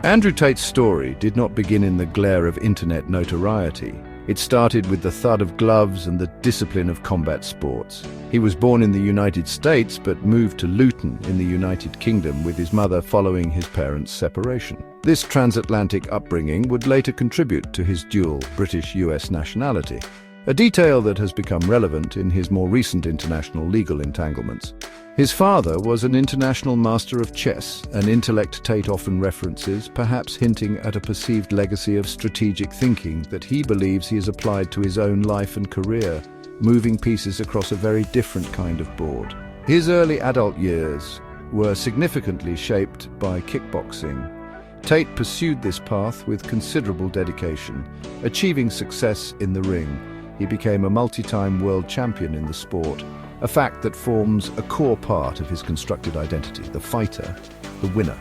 Andrew Tate's story did not begin in the glare of internet notoriety. It started with the thud of gloves and the discipline of combat sports. He was born in the United States but moved to Luton in the United Kingdom with his mother following his parents' separation. This transatlantic upbringing would later contribute to his dual British-US nationality, a detail that has become relevant in his more recent international legal entanglements. His father was an international master of chess, an intellect Tate often references, perhaps hinting at a perceived legacy of strategic thinking that he believes he has applied to his own life and career, moving pieces across a very different kind of board. His early adult years were significantly shaped by kickboxing. Tate pursued this path with considerable dedication, achieving success in the ring. He became a multi-time world champion in the sport, a fact that forms a core part of his constructed identity: the fighter, the winner.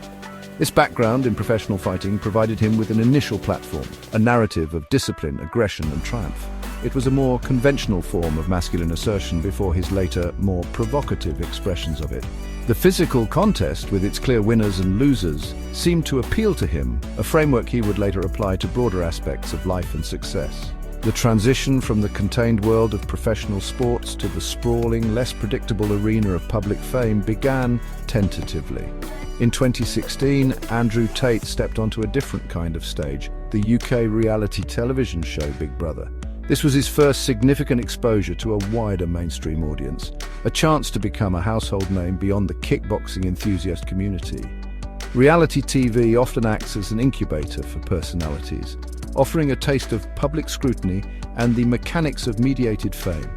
This background in professional fighting provided him with an initial platform, a narrative of discipline, aggression, and triumph. It was a more conventional form of masculine assertion before his later, more provocative expressions of it. The physical contest, with its clear winners and losers, seemed to appeal to him, a framework he would later apply to broader aspects of life and success. The transition from the contained world of professional sports to the sprawling, less predictable arena of public fame began tentatively. In 2016, Andrew Tate stepped onto a different kind of stage, the UK reality television show Big Brother. This was his first significant exposure to a wider mainstream audience, a chance to become a household name beyond the kickboxing enthusiast community. Reality TV often acts as an incubator for personalities, offering a taste of public scrutiny and the mechanics of mediated fame.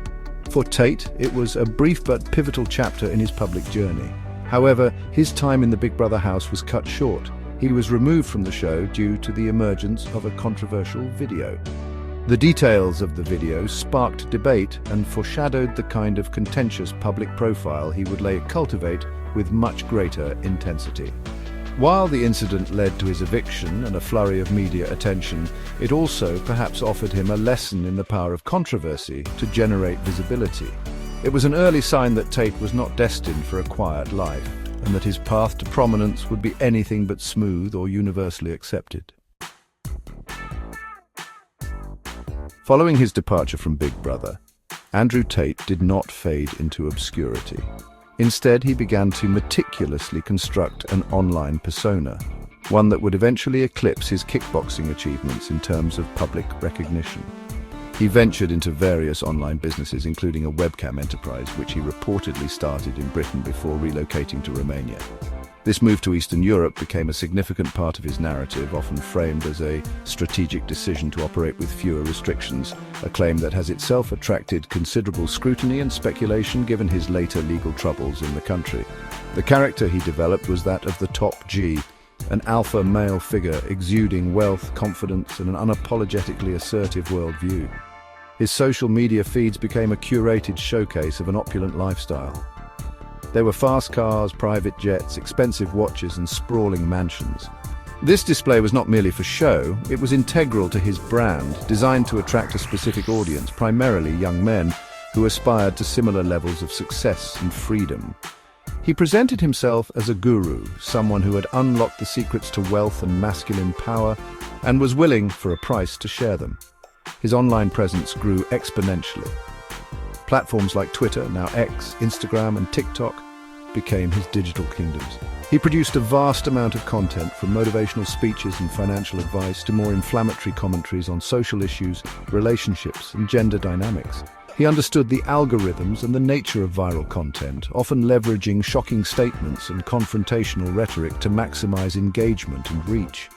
For Tate, it was a brief but pivotal chapter in his public journey. However, his time in the Big Brother house was cut short. He was removed from the show due to the emergence of a controversial video. The details of the video sparked debate and foreshadowed the kind of contentious public profile he would later cultivate with much greater intensity. While the incident led to his eviction and a flurry of media attention, it also perhaps offered him a lesson in the power of controversy to generate visibility. It was an early sign that Tate was not destined for a quiet life, and that his path to prominence would be anything but smooth or universally accepted. Following his departure from Big Brother, Andrew Tate did not fade into obscurity. Instead, he began to meticulously construct an online persona, one that would eventually eclipse his kickboxing achievements in terms of public recognition. He ventured into various online businesses, including a webcam enterprise, which he reportedly started in Britain before relocating to Romania. This move to Eastern Europe became a significant part of his narrative, often framed as a strategic decision to operate with fewer restrictions, a claim that has itself attracted considerable scrutiny and speculation given his later legal troubles in the country. The character he developed was that of the top G, an alpha male figure exuding wealth, confidence, and an unapologetically assertive worldview. His social media feeds became a curated showcase of an opulent lifestyle. There were fast cars, private jets, expensive watches, and sprawling mansions. This display was not merely for show, it was integral to his brand, designed to attract a specific audience, primarily young men, who aspired to similar levels of success and freedom. He presented himself as a guru, someone who had unlocked the secrets to wealth and masculine power, and was willing, for a price, to share them. His online presence grew exponentially. Platforms like Twitter, now X, Instagram, and TikTok became his digital kingdoms. He produced a vast amount of content, from motivational speeches and financial advice to more inflammatory commentaries on social issues, relationships, and gender dynamics. He understood the algorithms and the nature of viral content, often leveraging shocking statements and confrontational rhetoric to maximize engagement and reach.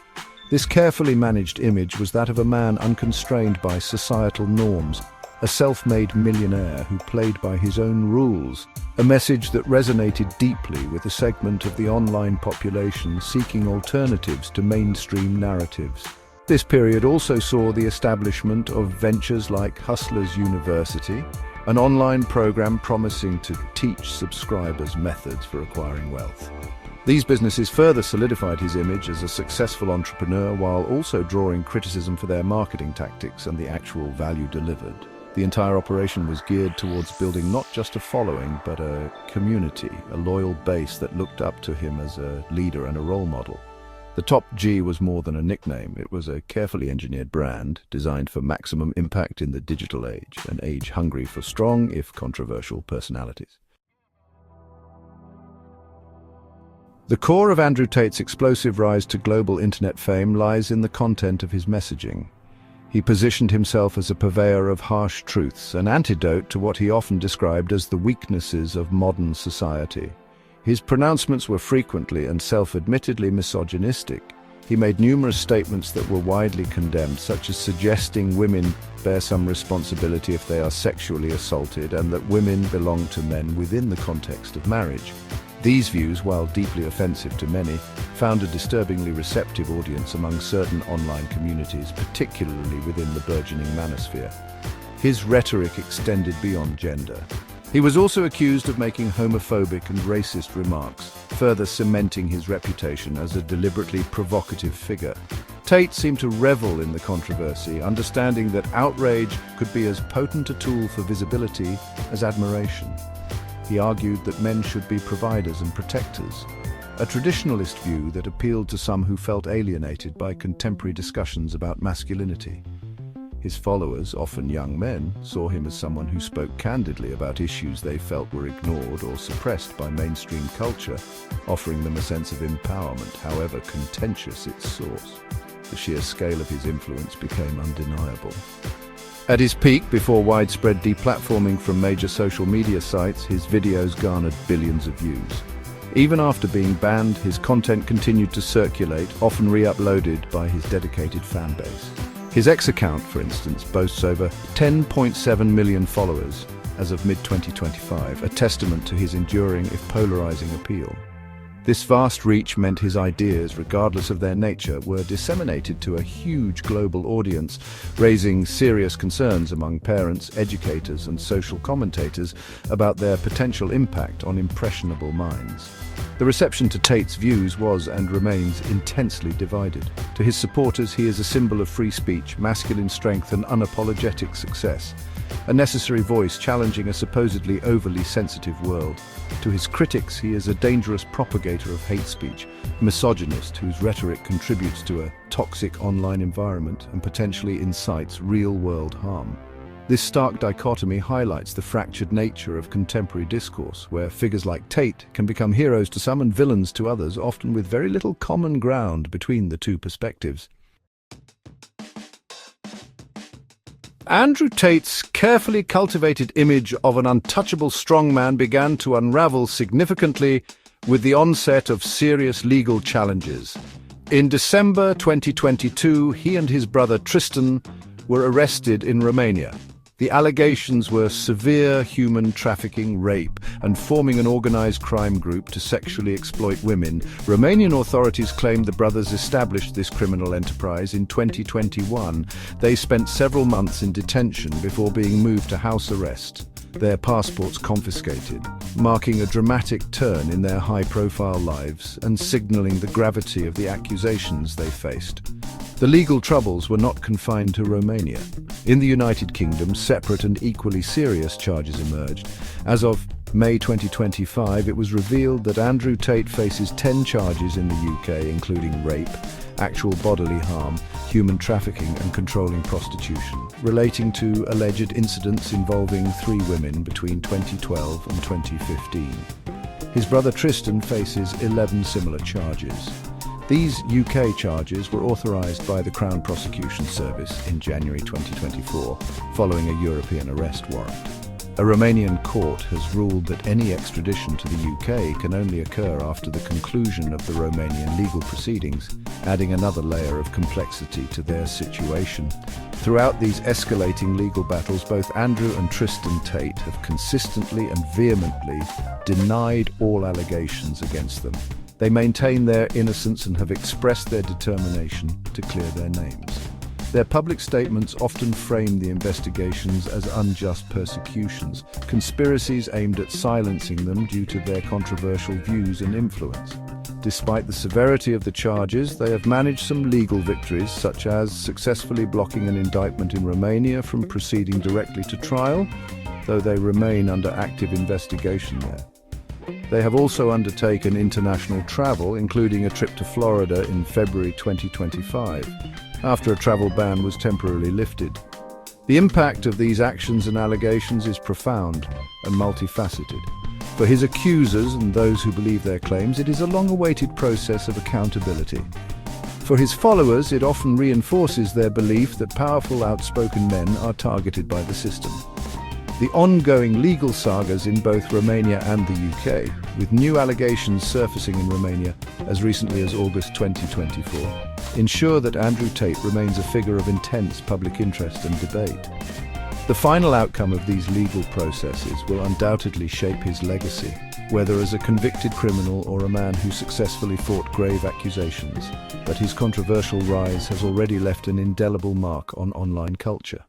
This carefully managed image was that of a man unconstrained by societal norms, a self-made millionaire who played by his own rules, a message that resonated deeply with a segment of the online population seeking alternatives to mainstream narratives. This period also saw the establishment of ventures like Hustlers University, an online program promising to teach subscribers methods for acquiring wealth. These businesses further solidified his image as a successful entrepreneur while also drawing criticism for their marketing tactics and the actual value delivered. The entire operation was geared towards building not just a following, but a community, a loyal base that looked up to him as a leader and a role model. The top G was more than a nickname. It was a carefully engineered brand designed for maximum impact in the digital age, an age hungry for strong, if controversial, personalities. The core of Andrew Tate's explosive rise to global internet fame lies in the content of his messaging. He positioned himself as a purveyor of harsh truths, an antidote to what he often described as the weaknesses of modern society. His pronouncements were frequently and self-admittedly misogynistic. He made numerous statements that were widely condemned, such as suggesting women bear some responsibility if they are sexually assaulted and that women belong to men within the context of marriage. These views, while deeply offensive to many, found a disturbingly receptive audience among certain online communities, particularly within the burgeoning manosphere. His rhetoric extended beyond gender. He was also accused of making homophobic and racist remarks, further cementing his reputation as a deliberately provocative figure. Tate seemed to revel in the controversy, understanding that outrage could be as potent a tool for visibility as admiration. He argued that men should be providers and protectors, a traditionalist view that appealed to some who felt alienated by contemporary discussions about masculinity. His followers, often young men, saw him as someone who spoke candidly about issues they felt were ignored or suppressed by mainstream culture, offering them a sense of empowerment, however contentious its source. The sheer scale of his influence became undeniable. At his peak, before widespread deplatforming from major social media sites, his videos garnered billions of views. Even after being banned, his content continued to circulate, often re-uploaded by his dedicated fan base. His X account, for instance, boasts over 10.7 million followers as of mid-2025, a testament to his enduring, if polarizing, appeal. This vast reach meant his ideas, regardless of their nature, were disseminated to a huge global audience, raising serious concerns among parents, educators, and social commentators about their potential impact on impressionable minds. The reception to Tate's views was and remains intensely divided. To his supporters, he is a symbol of free speech, masculine strength, and unapologetic success, a necessary voice challenging a supposedly overly sensitive world. To his critics, he is a dangerous propagator of hate speech, a misogynist whose rhetoric contributes to a toxic online environment and potentially incites real-world harm. This stark dichotomy highlights the fractured nature of contemporary discourse, where figures like Tate can become heroes to some and villains to others, often with very little common ground between the two perspectives. Andrew Tate's carefully cultivated image of an untouchable strongman began to unravel significantly with the onset of serious legal challenges. In December 2022, he and his brother Tristan were arrested in Romania. The allegations were severe human trafficking, rape, and forming an organized crime group to sexually exploit women. Romanian authorities claimed the brothers established this criminal enterprise in 2021. They spent several months in detention before being moved to house arrest, their passports confiscated, marking a dramatic turn in their high-profile lives and signaling the gravity of the accusations they faced. The legal troubles were not confined to Romania. In the United Kingdom, separate and equally serious charges emerged. As of May 2025, it was revealed that Andrew Tate faces 10 charges in the UK, including rape, actual bodily harm, human trafficking, and controlling prostitution, relating to alleged incidents involving 3 women between 2012 and 2015. His brother Tristan faces 11 similar charges. These UK charges were authorised by the Crown Prosecution Service in January 2024, following a European arrest warrant. A Romanian court has ruled that any extradition to the UK can only occur after the conclusion of the Romanian legal proceedings, adding another layer of complexity to their situation. Throughout these escalating legal battles, both Andrew and Tristan Tate have consistently and vehemently denied all allegations against them. They maintain their innocence and have expressed their determination to clear their names. Their public statements often frame the investigations as unjust persecutions, conspiracies aimed at silencing them due to their controversial views and influence. Despite the severity of the charges, they have managed some legal victories, such as successfully blocking an indictment in Romania from proceeding directly to trial, though they remain under active investigation there. They have also undertaken international travel, including a trip to Florida in February 2025, after a travel ban was temporarily lifted. The impact of these actions and allegations is profound and multifaceted. For his accusers and those who believe their claims, it is a long-awaited process of accountability. For his followers, it often reinforces their belief that powerful, outspoken men are targeted by the system. The ongoing legal sagas in both Romania and the UK, with new allegations surfacing in Romania as recently as August 2024, ensure that Andrew Tate remains a figure of intense public interest and debate. The final outcome of these legal processes will undoubtedly shape his legacy, whether as a convicted criminal or a man who successfully fought grave accusations. But his controversial rise has already left an indelible mark on online culture.